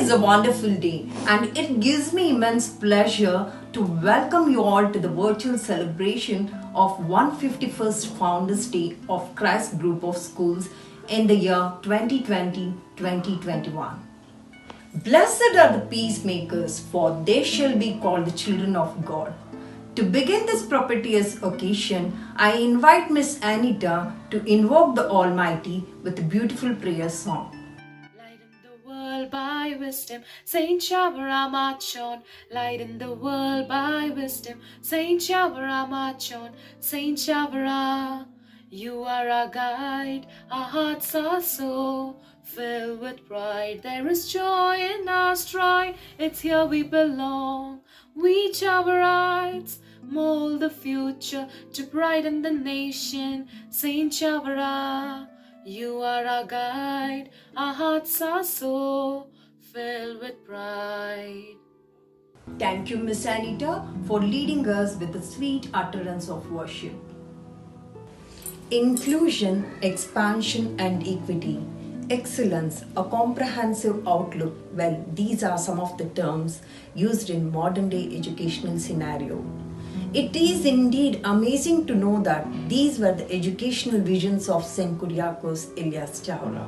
is a wonderful day, and it gives me immense pleasure to welcome you all to the virtual celebration of 151st Founders Day of Christ Group of Schools in the year 2020-2021. Blessed are the peacemakers, for they shall be called the children of God. To begin this propitious occasion, I invite Miss Anita to invoke the Almighty with a beautiful prayer song. Lighten the world by wisdom, St. Chavara march on. Lighten the world by wisdom, St. Chavara march on. St. Chavara, you are our guide, our hearts are so filled with pride. There is joy in our stride, it's here we belong. We Chavarites mold the future to brighten the nation. St. Chavara, you are our guide, our hearts are so filled with pride. Thank you, Miss Anita, for leading us with a sweet utterance of worship. Inclusion, expansion, and equity. Excellence, a comprehensive outlook. Well, these are some of the terms used in modern day educational scenario. It is indeed amazing to know that these were the educational visions of St.Kuriakose Elias Chavara,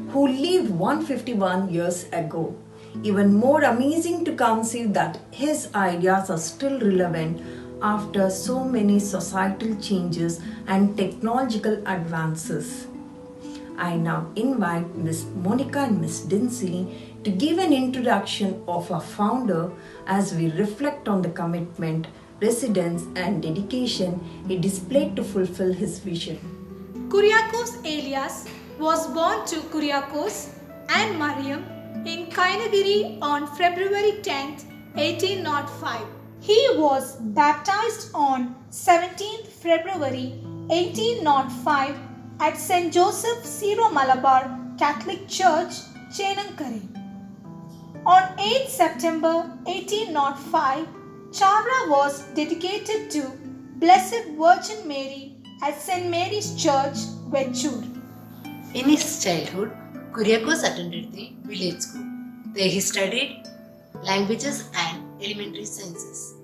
who lived 151 years ago. Even more amazing to conceive that his ideas are still relevant after so many societal changes and technological advances. I now invite Ms. Monica and Ms. Dinsley to give an introduction of our founder as we reflect on the commitment, residence and dedication he displayed to fulfill his vision. Kuriakose Elias was born to Kuriakose and Mariam in Kainagiri on February 10, 1805. He was baptized on 17th February 1805 at St. Joseph Syro-Malabar Catholic Church, Chenankare. On 8 September 1805, Chavara was dedicated to Blessed Virgin Mary at St. Mary's Church, Vechur. In his childhood, Kuriakose attended the village school. There he studied languages and elementary sciences.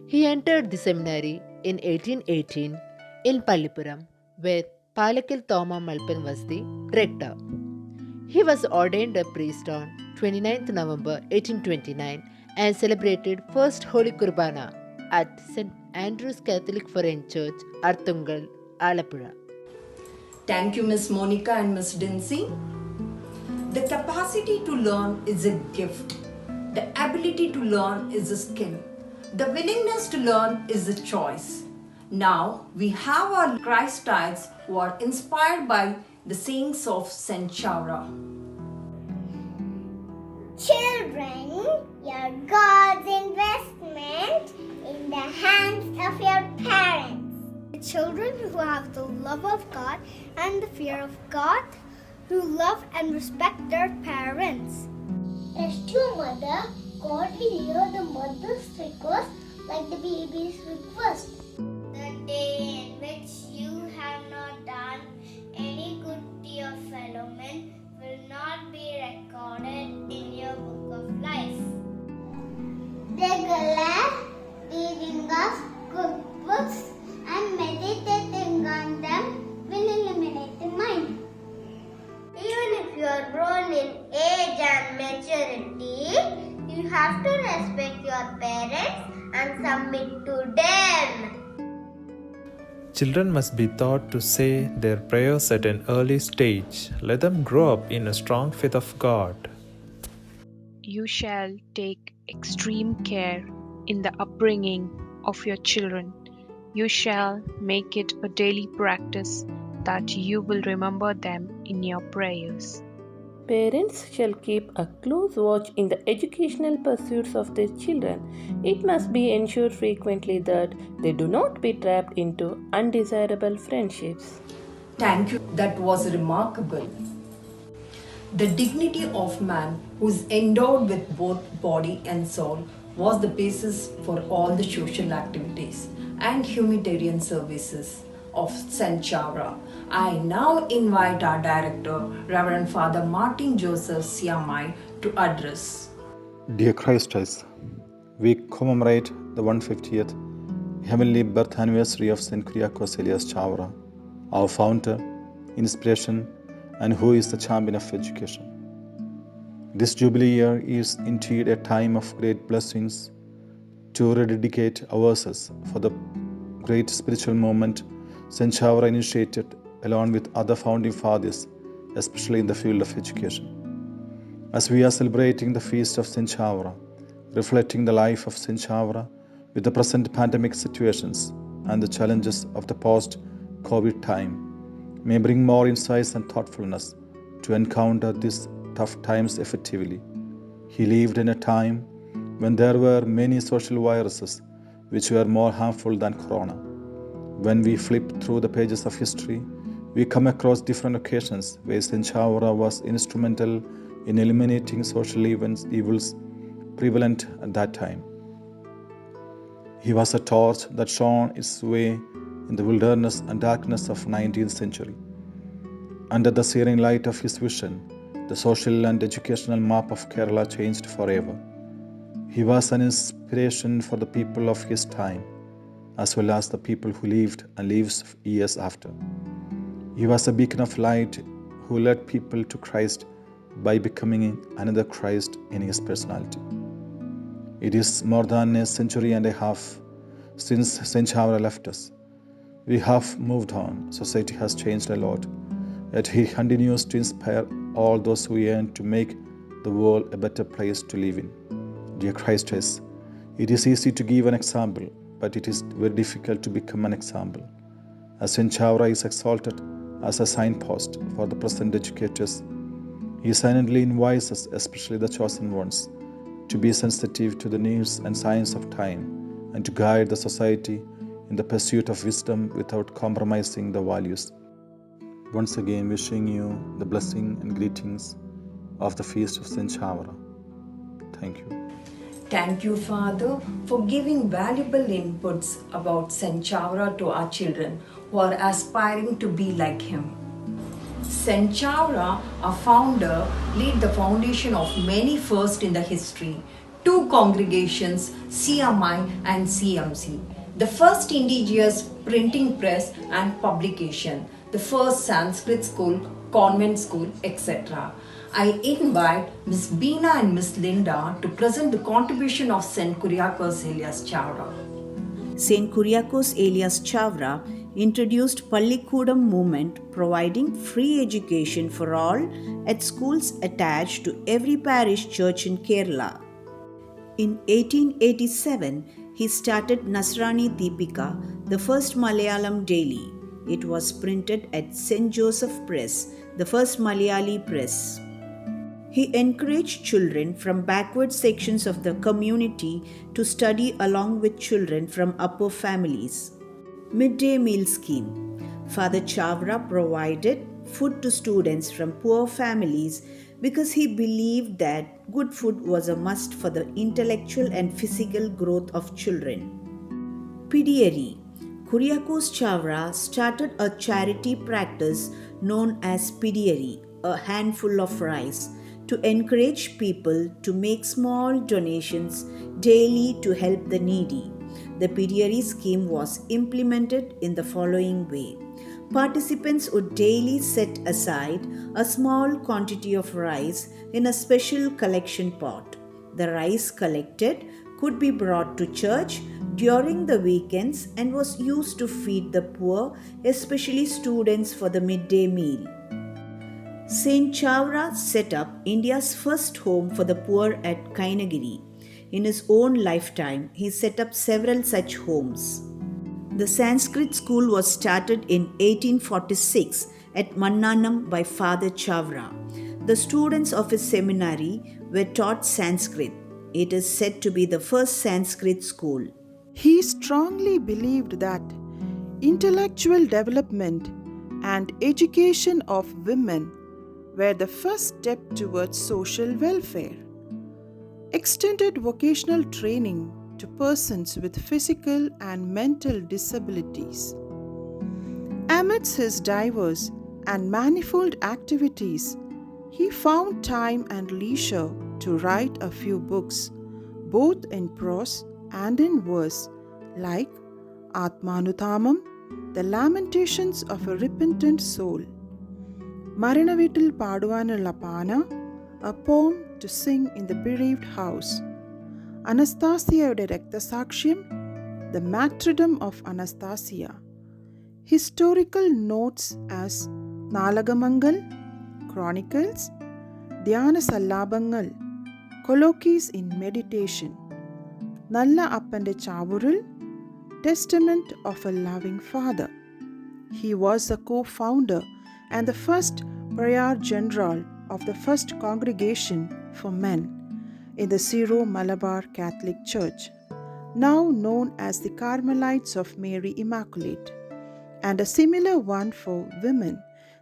He entered the seminary in 1818 in Pallipuram, where Palakil Thoma Malpan was the rector. He was ordained a priest on 29th November 1829 and celebrated First Holy Kurbana at St. Andrew's Catholic Foreign Church, Arthungal, Alappuzha. Thank you, Miss Monica and Miss Dinsley. The capacity to learn is a gift. The ability to learn is a skill. The willingness to learn is a choice. Now we have our Christites who are inspired by the sayings of St. Chavara. Children, you're God's investment in the hands of your parents. The children who have the love of God and the fear of God, who love and respect their parents. As to a mother, God will hear the mother's request like the baby's request. The day in which you have not done any good to your fellow men will not be recorded in your book of life. Regular reading of good books and meditating on them will illuminate the mind. Even if you are grown in age and maturity, you have to respect your parents and submit to them. Children must be taught to say their prayers at an early stage. Let them grow up in a strong faith of God. You shall take extreme care in the upbringing of your children. You shall make it a daily practice that you will remember them in your prayers. Parents shall keep a close watch in the educational pursuits of their children. It must be ensured frequently that they do not be trapped into undesirable friendships. Thank you, that was remarkable. The dignity of man, who is endowed with both body and soul, was the basis for all the social activities and humanitarian services. of St. Chavara. I now invite our director, Reverend Fr.Martin Joseph CMI, to address. Dear Christus, we commemorate the 150th Heavenly Birth Anniversary of St.Kuriakose Elias Chavara, our founder, inspiration, and who is the champion of education. This Jubilee year is indeed a time of great blessings to rededicate ourselves for the great spiritual movement St. Chavara initiated along with other founding fathers, especially in the field of education. As we are celebrating the feast of St. Chavara, reflecting the life of St. Chavara with the present pandemic situations and the challenges of the post-COVID time, may bring more insights and thoughtfulness to encounter these tough times effectively. He lived in a time when there were many social viruses which were more harmful than corona. When we flip through the pages of history, we come across different occasions where St. Chavara was instrumental in eliminating social evils prevalent at that time. He was a torch that shone its way in the wilderness and darkness of 19th century. Under the searing light of his vision, the social and educational map of Kerala changed forever. He was an inspiration for the people of his time, as well as the people who lived and lives years after. He was a beacon of light who led people to Christ by becoming another Christ in his personality. It is more than a century and a half since St. Chavara left us. We have moved on. Society has changed a lot. Yet he continues to inspire all those who yearn to make the world a better place to live in. Dear Christus, it is easy to give an example, but it is very difficult to become an example. As St. Chavara is exalted as a signpost for the present educators, he silently invites us, especially the chosen ones, to be sensitive to the needs and signs of time and to guide the society in the pursuit of wisdom without compromising the values. Once again, wishing you the blessing and greetings of the feast of St. Chavara. Thank you. Thank you, Father, for giving valuable inputs about St. Chavara to our children who are aspiring to be like him. St. Chavara, our founder, laid the foundation of many firsts in the history. 2 congregations, CMI and CMC. The first indigenous printing press and publication. The first Sanskrit school, convent school, etc. I invite Miss Beena and Miss Linda to present the contribution of St.Kuriakose Elias Chavara. St.Kuriakose Elias Chavara introduced Pallikudam movement, providing free education for all at schools attached to every parish church in Kerala. In 1887, he started Nasrani Deepika, the first Malayalam daily. It was printed at St. Joseph Press, the first Malayali press. He encouraged children from backward sections of the community to study along with children from upper families. Midday meal scheme. Father Chavara provided food to students from poor families because he believed that good food was a must for the intellectual and physical growth of children. Pidiyari. Kuriakose Chavara started a charity practice known as Pidiyari, a handful of rice, to encourage people to make small donations daily to help the needy. The Pidiyari scheme was implemented in the following way. Participants would daily set aside a small quantity of rice in a special collection pot. The rice collected could be brought to church during the weekends and was used to feed the poor, especially students, for the midday meal. St. Chavara set up India's first home for the poor at Kainagiri. In his own lifetime, he set up several such homes. The Sanskrit school was started in 1846 at Mannanam by Father Chavara. The students of his seminary were taught Sanskrit. It is said to be the first Sanskrit school. He strongly believed that intellectual development and education of women were the first step towards social welfare. Extended vocational training to persons with physical and mental disabilities. Amidst his diverse and manifold activities, he found time and leisure to write a few books, both in prose and in verse, like Atmanuthamam, The Lamentations of a Repentant Soul, Maranavitil Paduvanulla Pana, a poem to sing in the bereaved house, Anastasiaയുടെ രക്തസാക്ഷ്യം, The Martyrdom of Anastasia, historical notes as Nalagamangal, Chronicles, Dhyana Sallabangal, Colloquies in Meditation, Nalla Appante Chavuril, Testament of a Loving Father. He was the co-founder and the first Prior General of the First Congregation for Men in the Syro-Malabar Catholic Church, now known as the Carmelites of Mary Immaculate, and a similar one for women,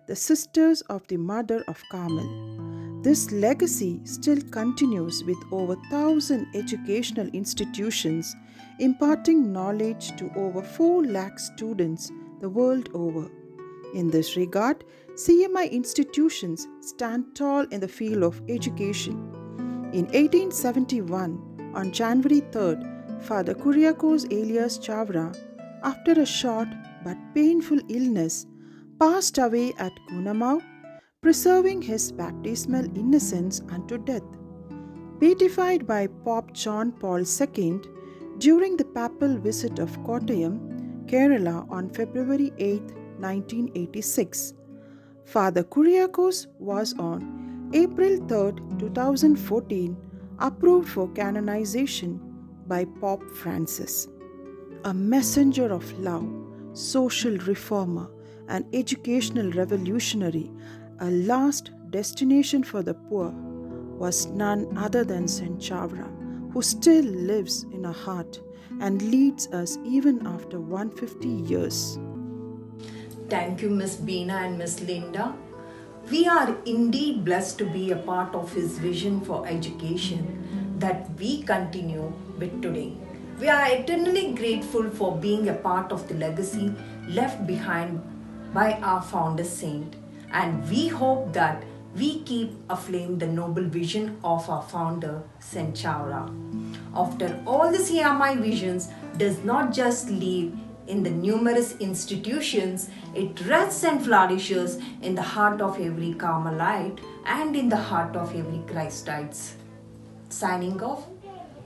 the Sisters of the Mother of Carmel. This legacy still continues with over 1,000 educational institutions imparting knowledge to over 4 lakh students the world over. In this regard, CMI institutions stand tall in the field of education. In 1871, on January 3rd, Father Kuriakose Elias Chavara, after a short but painful illness, passed away at Gunamau, preserving his baptismal innocence unto death. Beatified by Pope John Paul II during the papal visit of Kottayam, Kerala on February 8, 1986. Father Kuriakose was on April 3, 2014 approved for canonization by Pope Francis. A messenger of love, social reformer, and educational revolutionary, a last destination for the poor, was none other than St. Chavara, who still lives in our heart and leads us even after 150 years. Thank you, Miss Beena and Miss Linda. We are indeed blessed to be a part of his vision for education that we continue with today. We are eternally grateful for being a part of the legacy left behind by our founder saint, and we hope that we keep aflame the noble vision of our founder, St. Chavara. After all, the CMI visions does not just live in the numerous institutions, it rests and flourishes in the heart of every Carmelite and in the heart of every Christite. Signing off,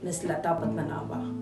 Miss Lata Padmanabha.